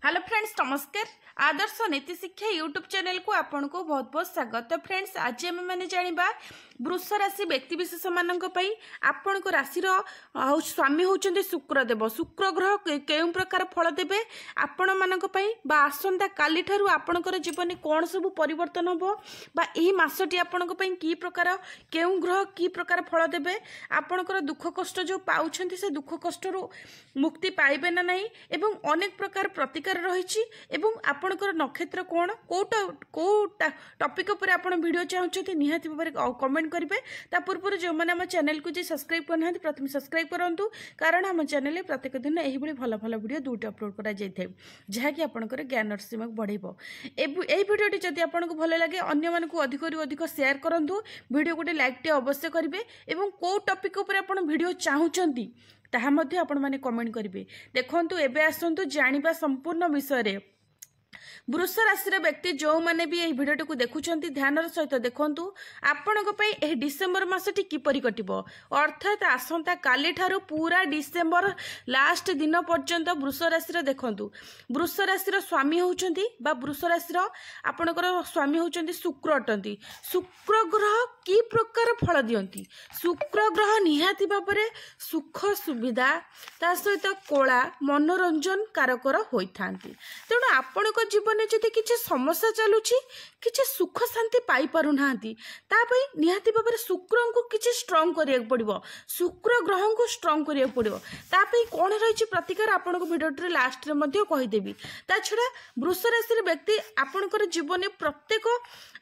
Hello friends, नमस्कार। आदर्श नीति शिक्षा यूट्यूब चैनल को आपन को बहुत बहुत स्वागत। तो फ्रेंड्स, आज आम मैंने जाना वृष राशि व्यक्तिशेष मानी आपण को राशि स्वामी होती शुक्रदेव। शुक्र ग्रह केउं प्रकार फल देवे आपण मान आसंता काली ठारू आपणकर जीवन कौन सब परिवर्तन हम यही मसटी आपण कि प्रकार केउं ग्रह कि प्रकार फल देवे आपणकर दुख कष्ट जो पाँच से दुख कष्ट मुक्ति पाइबे ना नहीं एवं अनेक प्रकार प्रतिकार रही आपणकर नक्षत्र कौन कौ टॉपिक पर आप वीडियो चाहते निहाती भाव कमेंट करेंगे। ता पूर्व जो मैंने आम चैनल को सब्सक्राइब करना प्रथम सब्सक्राइब करूँ कारण आम चैनल प्रत्येक दिन यही भल भल वीडियो दूटी अपलोड कर जहाँकि आपंकर ज्ञान सीमा बढ़ेब। यही भिडियोटी जदि आपको भल लगे अन्य मानक अधिक अधिक शेयर करूँ वीडियो गोटे लाइक टे अवश्य करेंगे और कौ टॉपिक पर आप वीडियो चाहूँगी ताहा मध्य आपण माने कमेंट करेंगे। देखंतु एबे आसंतु जानिबा संपूर्ण विषय रे। वृष राशि व्यक्ति जो मैंने भी यही भिडियो को देखुंत ध्यान सहित देखु आपण डिसेम्बर मसटी किपरि कटिब अर्थात आसंता काली ठारू पूरा डिसेम्बर लास्ट दिन पर्यंत वृष राशि देखु। वृष राशि स्वामी होउचंती बा वृष राशि आपणकर स्वामी होउचंती शुक्र अटंती। शुक्र ग्रह कि प्रकार फल दियंती। शुक्र ग्रह निहाती भाव में सुख सुविधा ता सहित कला मनोरंजन कारकर होइथांती। तेणु आपण जीवन जदि किसी समस्या चलुची किसी सुख शांति पाई पारु नांती तापई निहाती भाव में शुक्र को किसी स्ट्रॉन्ग करिया पड़िबो। शुक्र ग्रह को स्ट्रॉन्ग करिया पड़िबो। तापई कोन रहिछि प्रतिकार आपन को वीडियो लास्ट रे मध्ये कहि देबी। ता छडा वृष राशि व्यक्ति आपनकर जीवन प्रत्येक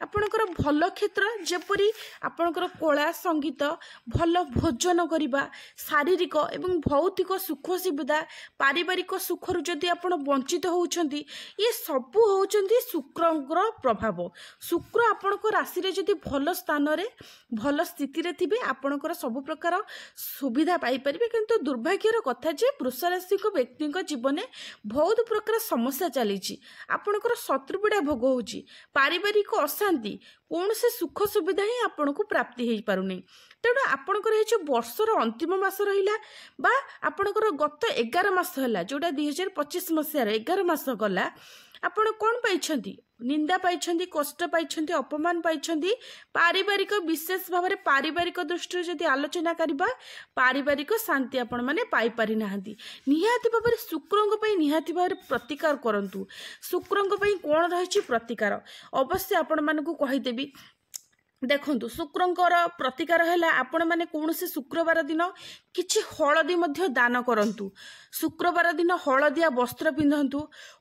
आपनकर भल क्षेत्र जेपरि आपनकर कला संगीत भल भोजन करिबा शारीरिक एवं भौतिक सुख सुविधा पारिवारिक सुख रु जदि आपण वंचित होउछंती ये सबु होउछंती शुक्रर प्रभाव। शुक्र आपणको राशि रे जदि भल स्थान रे भल स्थिति रे थिबे आपणकर सब प्रकार सुविधा पाई परिबे। किंतु दुर्भाग्यर कथा जे वृष राशि को व्यक्ति जीवन बहुत प्रकार समस्या चली आपणकर शत्रुपीड़ा भोग होउची पारिवारिक अशांति कौन से सुख सुविधा ही आपन को प्राप्ति हो पारुनी। तेणु आपणकर ये जो वर्षर अंतिम मास रहा बा आपणकर गत 11 मास है जोटा 2025 मसीहार 11 मास गला आपण कौन पाई निंदा पाई कष्ट पाई अपमान पाई पारिवारिक विशेष भाव में पारिवारिक दृष्टि जदि आलोचना करबा पारिवारिक शांति आपण माने पाई पारि नाहंती। निहाती भाव में शुक्रंग पई निहाती भाव में प्रतिकार करंतु। शुक्रंग पई कौन रही प्रतिकार अवश्य आपण मानकु कहि देबी। देखंतु शुक्रंकर प्रतिकार है आपण माने कौन से शुक्रवार दिन किछि हलदी मध्य दान करंतु। शुक्रवार दिन हलदिया वस्त्र पिंधंतु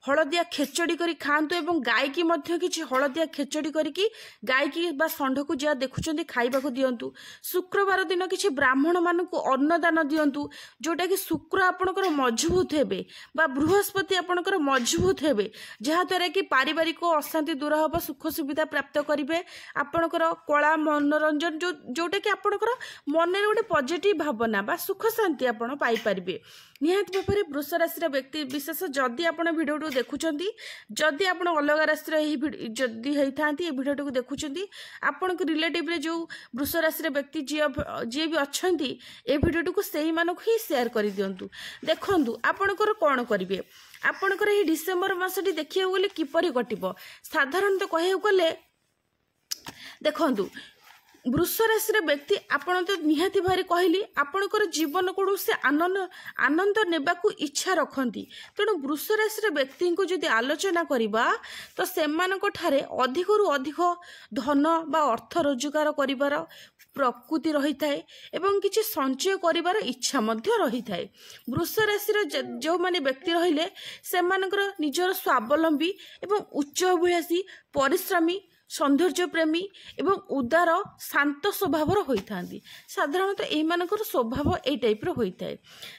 हलदिया खेचड़ी करी खांतु एवं गाय की मध्य किछि हलदिया खेचड़ी करिकी गाय की बा षंढ को जा देखुचंदी खाइबा को दियंतु। शुक्रवार दिन किछि ब्राह्मण मानकु अन्न दान दियंतु जोटा कि शुक्र आपणकर मजबूत हेबे बा बृहस्पति आपणकर मजबूत हेबे जहा द्वारा कि पारिवारिक अशांति दूर हबो सुख सुविधा प्राप्त करिवे आपणकर कला मनोरंजन जोटा कि आपणकर मन में गोटे पॉजिटिव भावना बा सुख शांति आपण पाई परिबे। निहाती भाव में वृष राशि व्यक्ति विशेष जदि आपण वीडियो देखुचंती जदि आपण अलग राशि जदि होइथांती ए वीडियो को देखुचंती आपण के रिलेटिव रे जो वृष राशि व्यक्ति जे भी अछंती ए वीडियो को सही मानक ही शेयर कर दियंतु। देखंतु आपणकर कोन करिवे आपणकर ए डिसेंबर मासटी देखियो गले किपरि कटिबो साधारणतः कहियो गले देखंतु वृष राशि व्यक्ति आपण तो निहाती भारी कहली आपणकर जीवन को से आनंद नेबा को इच्छा रखती। तेणु वृष राशि व्यक्ति को जदि आलोचना करबा तो सेमानक ठारे अधिक रु अधिक धन बा अर्थ रोजगार करिवार प्रकृति रही थाए एवं किछि संचय करिवार इच्छा मध्य रही थाए। वृष राशि जो माने व्यक्ति रहिले सेमानकर निजर स्वावलंबी एवं उच्च अभिलाषी परिश्रमी सौंदर्य प्रेमी एवं उदार शांत स्वभाव होता। साधारणतः यही स्वभाव ए टाइप होता है।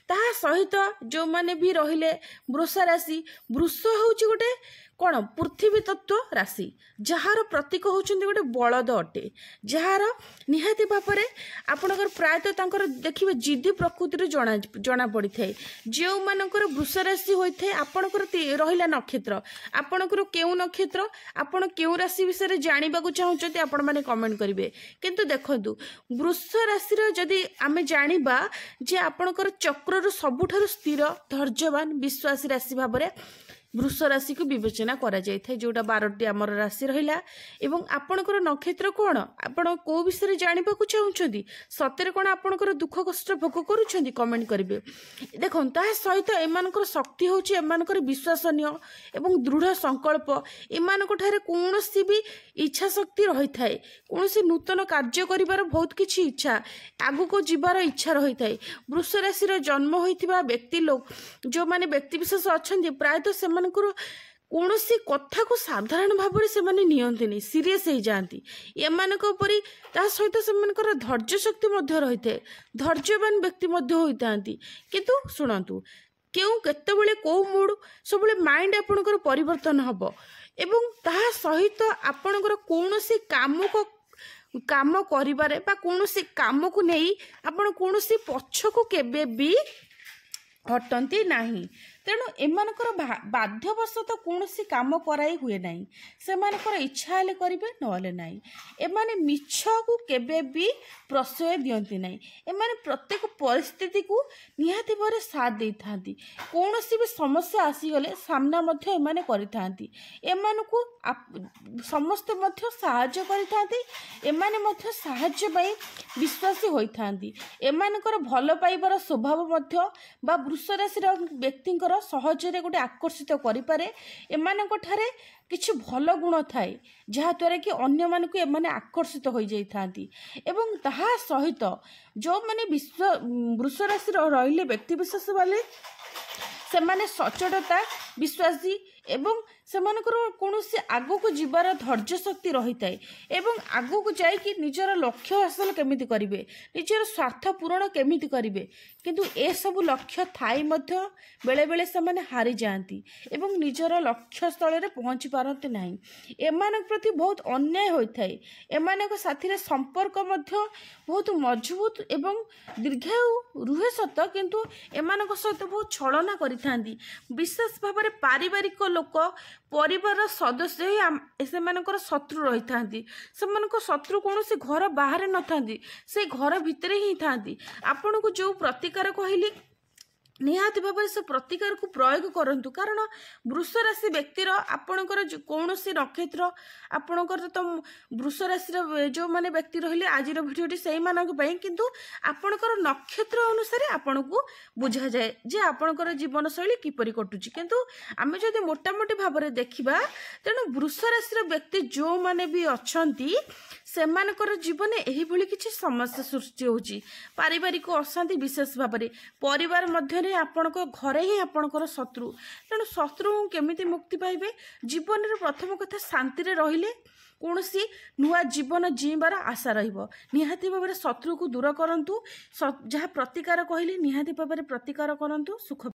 ताहा सहित जो माने भी रहिले वृष राशि वृष होउची गोटे कौन पृथ्वी तत्व राशि जार प्रतीक होउचंदी गोटे बलद अटे जार निहाती भाव में आपणकर प्रायतः तांकर देखिबे जिद्दी प्रकृति जना पड़ी थाए। जो मानकर वृष राशि होता है आपणकर रहिला नक्षत्र आपणकर केउ नक्षत्र आपण केउ राशि विषय जानिबा को चाहउचंती आपण माने कमेंट करिवे। किंतु देखंतु वृष राशि जदि आमे जानिबा जे आपणकर चक्रर सबुठारु स्थिर धैर्यवान विश्वासी राशि भाव में वृष राशि को विवेचना करा जाय थाय जोटा 12टी आमर राशि रहिला एवं आपणकर नक्षत्र कोण आपण को विषय जानिबा को चाहुछंती सतरे कोण आपणकर दुख कष्ट भोग करूछंती कमेंट करिवे देखन ता सहित एमानकर शक्ति होची एमानकर विश्वासनीय एवं दृढ़ संकल्प एमानक ठारे कोनोसी भी इच्छा शक्ति रही थाए कोनोसी नूतन कार्य करिवार बहुत किछि इच्छा आगु को जीवार इच्छा रही थाए वृष राशि रो जन्म होइथिबा व्यक्ति लोक जो माने व्यक्ति विशेष अछंती प्रायतः सेमानकर कौनसी कथा को साधारण भाव से माने नियंतिनी सीरियस हो जाती एमानक उपरि ता सहित सेमानकर धैर्य शक्ति मध्य रही थाए धैर्यवान व्यक्ति मध्य होइतांती किंतु सुनंतु केउ केतेबेले को मूड सबले माइंड आपनकर परिवर्तन हबो एवं ता सहित आपनकर कौनसी काम करिबारे बा कौनसी काम को नहीं आपण कौनसी पक्ष को केबे भी हटंती नहीं तेणु एमानकर बाध्यवशतः कौनसी काम कराई हुए नहीं सेमानकर इच्छा हेले करिवे नहले नहीं एमाने मिछ को केबे भी प्रश्रय दियंती नहीं एमाने प्रत्येक परिस्थिति को निहाती भारे साथ दे थांती कौनसी भी समस्या आसी गले सामना मध्य एमाने करिथांती एमानकु समस्त मध्य सहाय्य करिथांती एमाने मध्य सहाय्य पई विश्वासी होइथांती एमानकर भल पाइबार स्वभाव मध्य बा वृष राशि व्यक्तिंकर सहजरे गोटे आकर्षित करिपारे एमानक ठारे किछि भल गुण थाए जहा द्वारा कि अन्य मानक एमाने आकर्षित हो जाई थांती एवं ताहा सहित जो माने विश्व वृष राशि रहिले व्यक्ति विशेष वाले सेमाने सचोटता विश्वासी एवं सेमानकर कौनसी आगु को जीवार धैर्य शक्ति रही थाए एवं आगु को जाइकी निजर लक्ष्य हासिल केमिति करिवे निजर स्वार्थ पूरण केमिति करिवे किंतु ए सब लक्ष्य थाई मध्य बेले बेले सेमाने हारि जाती एवं निजर लक्ष्य स्थल रे पहुंची पारते नहीं एमानक प्रति बहुत अन्याय होइथाए एमानक साथी रे संपर्क मध्य बहुत मजबूत एवं दीर्घायु रुहे सत किंतु एमानक सहित बहुत छलना करिथांती विशेष भाव में पारिवारिक लोक परिवार सदस्य ही सेमानकर शत्रु रही थांती सेमानकर शत्रु कौनसी घर बाहर न थांती से घर भितर ही थांती आपन को जो प्रतिकार कहली निहाती भाव से प्रतिकार को प्रयोग करंतु कारण वृष राशि व्यक्तिर आपणकर कौनसी नक्षत्र आपणकर तो वृष राशि जो माने व्यक्ति रहिले आज भिडियोटी से मानक पई किंतु आपणकर नक्षत्र अनुसार आपन को बुझा जाए जे आपणकर जीवन शैली किपरि कटुची किंतु आमे जदि मोटामोटी भाव में देखिबा तेणु वृष राशि व्यक्ति जो माने भी अछंती सेमानकर जीवन एही भली किछि समस्या सृष्टि होची पारिवारिक अशांति विशेष भाव में परिवार मध्य आपणक घरे ही आपणकर शत्रु तेणु शत्रु केमिति मुक्ति पाइबे जीवन रे प्रथम कथा शांति रे रहिले कौनसी नुआ जीवन जीवार आशा रहिबो निहाती भाव में शत्रु को दूर करंतु जहाँ प्रतिकार कहले निहाती भाव में प्रतिकार करंतु सुख